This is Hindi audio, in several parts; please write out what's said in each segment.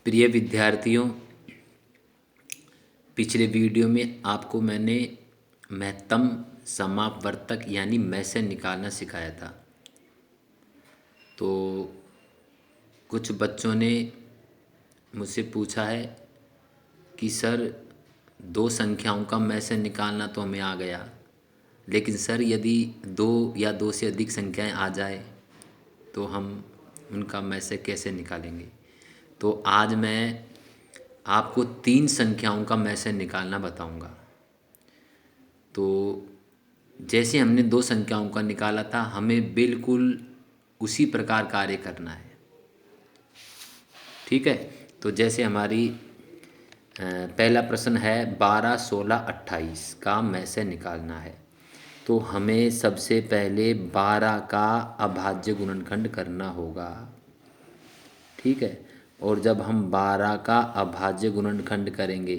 प्रिय विद्यार्थियों, पिछले वीडियो में आपको मैंने महत्तम समापवर्तक यानी मैसेज निकालना सिखाया था। तो कुछ बच्चों ने मुझसे पूछा है कि सर, दो संख्याओं का मैसेज निकालना तो हमें आ गया, लेकिन सर यदि दो या दो से अधिक संख्याएं आ जाए तो हम उनका मैसेज कैसे निकालेंगे। तो आज मैं आपको तीन संख्याओं का मैसेज निकालना बताऊंगा। तो जैसे हमने दो संख्याओं का निकाला था, हमें बिल्कुल उसी प्रकार कार्य करना है। ठीक है। तो जैसे हमारी पहला प्रश्न है 12, 16, 28 का मैसेज निकालना है। तो हमें सबसे पहले 12 का अभाज्य गुणनखंड करना होगा। ठीक है। और जब हम 12 का अभाज्य गुणनखंड करेंगे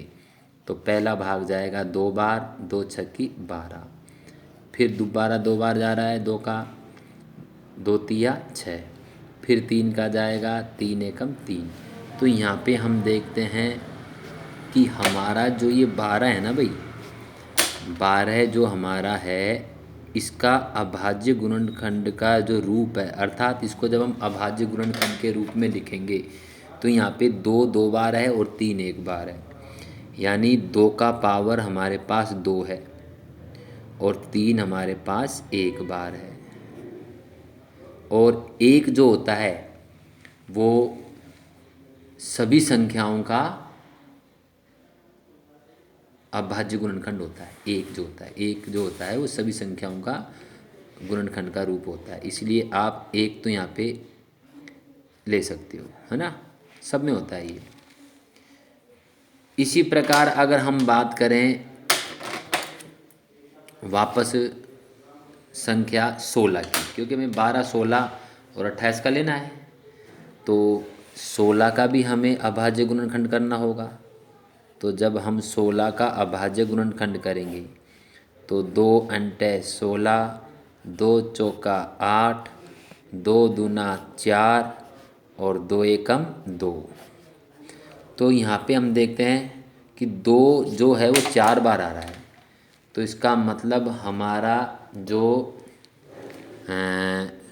तो पहला भाग जाएगा 2 बार, 2 छक्की 12। फिर दोबारा 2 बार जा रहा है, 2 का 2 तिया 6। फिर 3 का जाएगा, 3 एकम 3। तो यहाँ पे हम देखते हैं कि हमारा जो ये 12 है ना भाई, 12 जो हमारा है, इसका अभाज्य गुणनखंड का जो रूप है, अर्थात इसको जब हम अभाज्य गुणनखंड के रूप में लिखेंगे तो यहाँ पे 2 2 बार है और 3 1 बार है। यानी 2 का पावर हमारे पास 2 है और 3 हमारे पास 1 बार है। और 1 जो होता है वो सभी संख्याओं का अभाज्य गुणनखंड होता है। एक जो होता है वो सभी संख्याओं का गुणनखंड का रूप होता है। इसलिए आप एक तो यहाँ पे ले सकते हो, है ना। सब में होता है ये। इसी प्रकार अगर हम बात करें वापस संख्या 16 की, क्योंकि हमें 12, 16 और 28 का लेना है, तो 16 का भी हमें अभाज्य गुणनखंड करना होगा। तो जब हम 16 का अभाज्य गुणनखंड करेंगे तो 2 अंटे 16, 2 चौका 8, 2 दूना 4 और 2 एकम 2। तो यहाँ पे हम देखते हैं कि 2 जो है वो 4 बार आ रहा है। तो इसका मतलब हमारा जो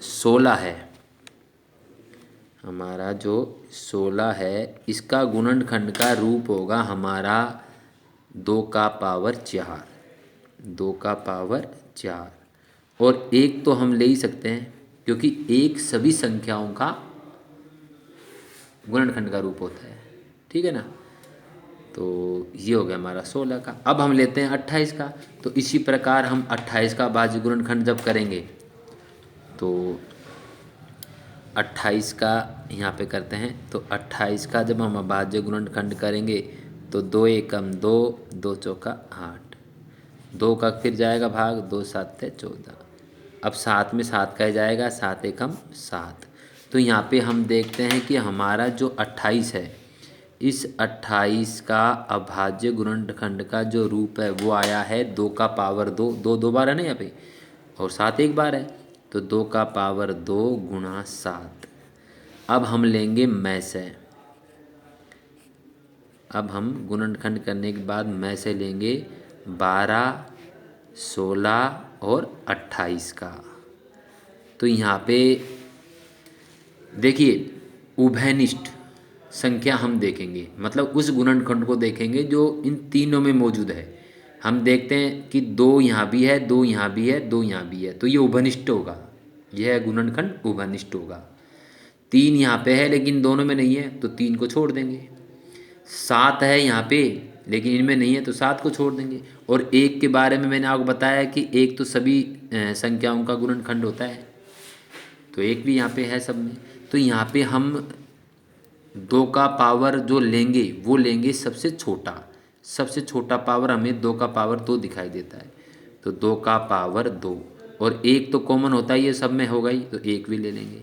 16 है, हमारा जो 16 है, इसका गुणनखंड का रूप होगा हमारा 2 का पावर 4, 2 का पावर 4। और एक तो हम ले ही सकते हैं क्योंकि एक सभी संख्याओं का गुणनखंड का रूप होता है। ठीक है ना। तो ये हो गया हमारा 16 का। अब हम लेते हैं 28 का। तो इसी प्रकार हम 28 का अभाज्य गुणनखंड जब करेंगे तो 28 का यहाँ पे करते हैं। तो 28 का जब हम अभाज्य गुणनखंड करेंगे तो 2 एकम 2, 2 चौका 8, 2 का फिर जाएगा भाग, 2 7 14। अब 7 में 7 का जाएगा, 7 एकम 7। तो यहाँ पे हम देखते हैं कि हमारा जो 28 है, इस 28 का अभाज्य गुणनखंड का जो रूप है वो आया है 2 का पावर 2, 2 2 बार है ना यहाँ पे, और 7 1 बार है। तो 2 का पावर 2 गुणा 7। अब हम लेंगे मैसेज। अब हम गुणनखंड करने के बाद मैसेज लेंगे 12, 16 और 28 का। तो यहाँ पे देखिए, उभयनिष्ठ संख्या हम देखेंगे, मतलब उस गुणनखंड को देखेंगे जो इन तीनों में मौजूद है। हम देखते हैं कि 2 यहाँ भी है, 2 यहाँ भी है, 2 यहाँ भी है, तो ये उभयनिष्ठ होगा। यह गुणनखंड उभयनिष्ठ होगा। 3 यहाँ पे है लेकिन दोनों में नहीं है, तो 3 को छोड़ देंगे। 7 है यहाँ पे लेकिन इनमें नहीं है, तो 7 को छोड़ देंगे। और 1 के बारे में मैंने आपको बताया कि 1 तो सभी संख्याओं का गुणनखंड होता है, तो 1 भी यहाँ पे है सब में। तो यहाँ पे हम 2 का पावर जो लेंगे वो लेंगे सबसे छोटा। सबसे छोटा पावर हमें 2 का पावर 2 दिखाई देता है, तो 2 का पावर 2। और 1 तो कॉमन होता ही है, सब में होगा ही, तो 1 भी ले लेंगे।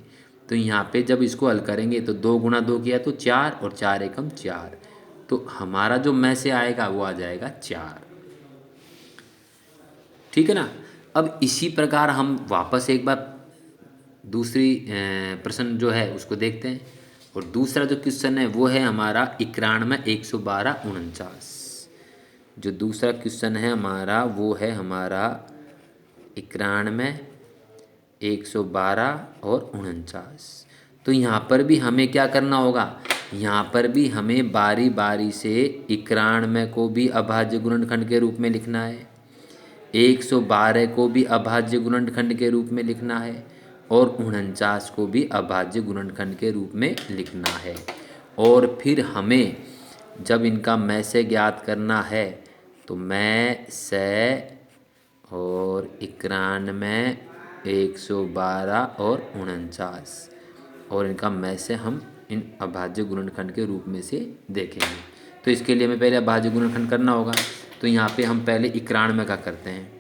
तो यहाँ पे जब इसको हल करेंगे तो 2 गुणा 2 किया तो 4 और 4 एकम 4। तो हमारा जो मैसेज आएगा वो आ जाएगा 4। ठीक है ना। अब इसी प्रकार हम वापस एक बार दूसरी प्रश्न जो है उसको देखते हैं। और दूसरा जो क्वेश्चन है वो है हमारा 91, 112, 49। जो दूसरा क्वेश्चन है हमारा वो है हमारा 91, 112 और 49। तो यहाँ पर भी हमें क्या करना होगा, यहाँ पर भी हमें बारी बारी से 91 को भी अभाज्य गुणनखंड के रूप में लिखना है, 112 को भी अभाज्य गुणनखंड के रूप में लिखना है और 49 को भी अभाज्य गुणनखंड के रूप में लिखना है। और फिर हमें जब इनका मैं से ज्ञात करना है तो मैं से और 91, 112 और 49 और इनका मैं से हम इन अभाज्य गुणनखंड के रूप में से देखेंगे। तो इसके लिए हमें पहले अभाज्य गुणनखंड करना होगा। तो यहाँ पे हम पहले 91 का करते हैं।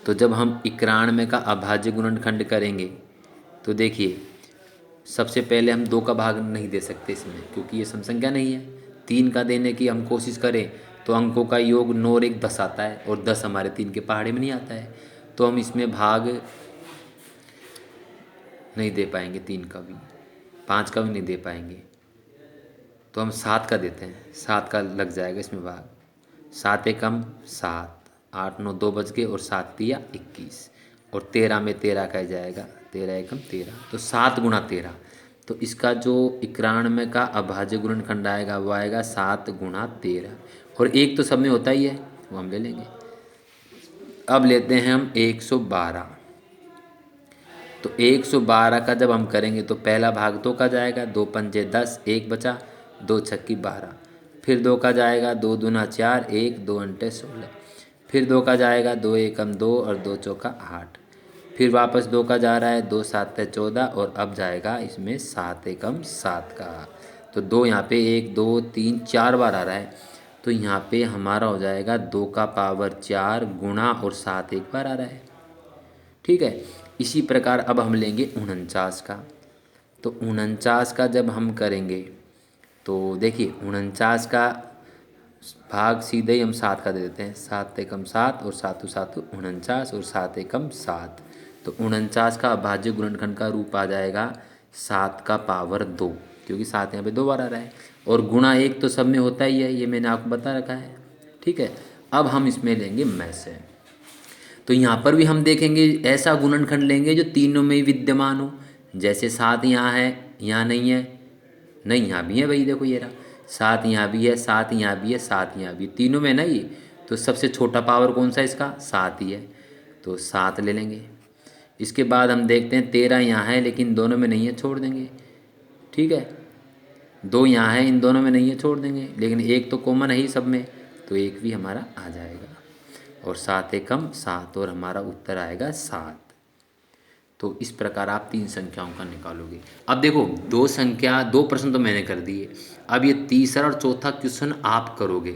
तो जब हम 91 का अभाज्य गुणनखंड करेंगे तो देखिए, सबसे पहले हम 2 का भाग नहीं दे सकते इसमें, क्योंकि ये सम संख्या नहीं है। 3 का देने की हम कोशिश करें तो अंकों का योग 9 और 1 10 आता है और 10 हमारे 3 के पहाड़े में नहीं आता है, तो हम इसमें भाग नहीं दे पाएंगे, 3 का भी, 5 का भी नहीं दे पाएंगे। तो हम 7 का देते हैं, 7 का लग जाएगा इसमें भाग। 7 एकम 7, 8 9 2 बच गए और 7 तिया 21 और 13 में 13 का जाएगा, 13 एकम 13, तो 7 गुणा 13। तो इसका जो 91 का अभाज्य गुणनखंड आएगा वो आएगा 7 गुणा 13 और 1 तो सब में होता ही है, वो हम ले लेंगे। अब लेते हैं हम 112। तो 112 का जब हम करेंगे तो पहला भाग 2 का जाएगा, 2 पंजे 10, 1 बचा, 2 छक्की 12, फिर 2 का जाएगा, 2 दूना 4, 1 2 अंटे 16, फिर 2 का जाएगा, 2 एकम 2 और 2 चौका 8, फिर वापस 2 का जा रहा है, 2 7 14 और अब जाएगा इसमें 7 एकम 7 का। तो 2 यहाँ पे 1 2 3 4 बार आ रहा है, तो यहाँ पे हमारा हो जाएगा 2 का पावर 4 गुणा और 7 एक बार आ रहा है। ठीक है, इसी प्रकार अब हम लेंगे 49 का। तो 49 का जब हम करेंगे तो देखिए 49 का भाग सीधे ही हम 7 का दे देते हैं, 7 एकम 7 और 7 7 49 और 7 एकम 7। तो 49 का अभाज्य गुणनखंड का रूप आ जाएगा 7 का पावर 2, क्योंकि 7 यहाँ पे 2 बार आ रहा है और गुणा 1 तो सब में होता ही है, ये मैंने आपको बता रखा है। ठीक है, अब हम इसमें लेंगे मैं से। तो यहाँ पर भी हम देखेंगे ऐसा गुणनखंड लेंगे जो तीनों में ही विद्यमान हो। जैसे 7 यहाँ है, यहाँ नहीं है, नहीं यहाँ भी है भाई, देखो ये रहा 7 यहाँ भी है, 7 यहाँ भी है, 7 यहाँ भी, तीनों में नहीं। तो सबसे छोटा पावर कौन सा इसका, 7 ही है, तो 7 ले लेंगे। इसके बाद हम देखते हैं 13 यहाँ है लेकिन दोनों में नहीं है, छोड़ देंगे। ठीक है, 2 यहाँ है, इन दोनों में नहीं है, छोड़ देंगे, लेकिन 1 तो कॉमन है ही सब में, तो 1 भी हमारा आ जाएगा और 7 एकम 7 और हमारा उत्तर आएगा 7। तो इस प्रकार आप 3 संख्याओं का निकालोगे। अब देखो 2 प्रश्न तो मैंने कर दिए, अब ये तीसरा और चौथा क्वेश्चन आप करोगे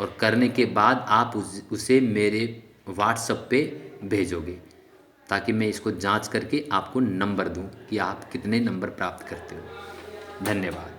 और करने के बाद आप उसे मेरे व्हाट्सएप पे भेजोगे ताकि मैं इसको जांच करके आपको नंबर दूं कि आप कितने नंबर प्राप्त करते हो। धन्यवाद।